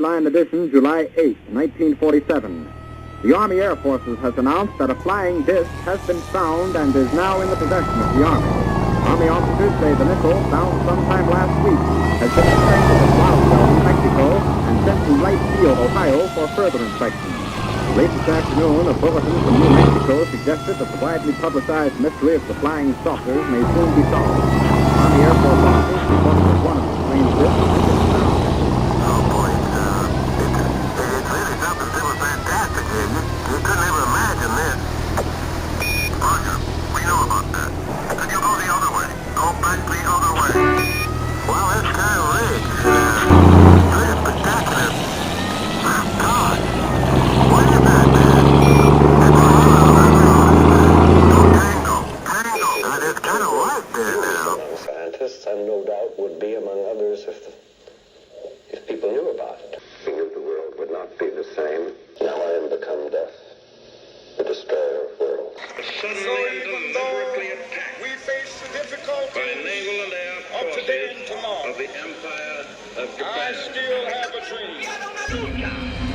Headline edition, July 8, 1947. The Army Air Forces has announced that a flying disc has been found and is now in the possession of the Army. Army officers say the missile, found sometime last week, has been inspected at Roswell, New Mexico, and sent to Wright Field, Ohio, for further inspection. Late this afternoon, a bulletin from New Mexico suggested that the widely publicized mystery of the flying saucers may soon be solved. Army Air Force officers reported that one of the strange discs has been found. Oh boy, it's really something super fantastic here. You couldn't ever imagine this. Roger, we know about that. Could you go the other way? Go back the other way. Well, it's kind of rich. Pretty spectacular. My God. What is that, man? Tango. It's kind of light there now. Scientists, and no doubt would be among others if people knew about it. We knew the world would not be the same. Now I am become death, the destroyer of worlds. Suddenly and deliberately attacked we face the difficulties by naval and air of today and forces tomorrow. of the Empire of Japan. I still have a dream.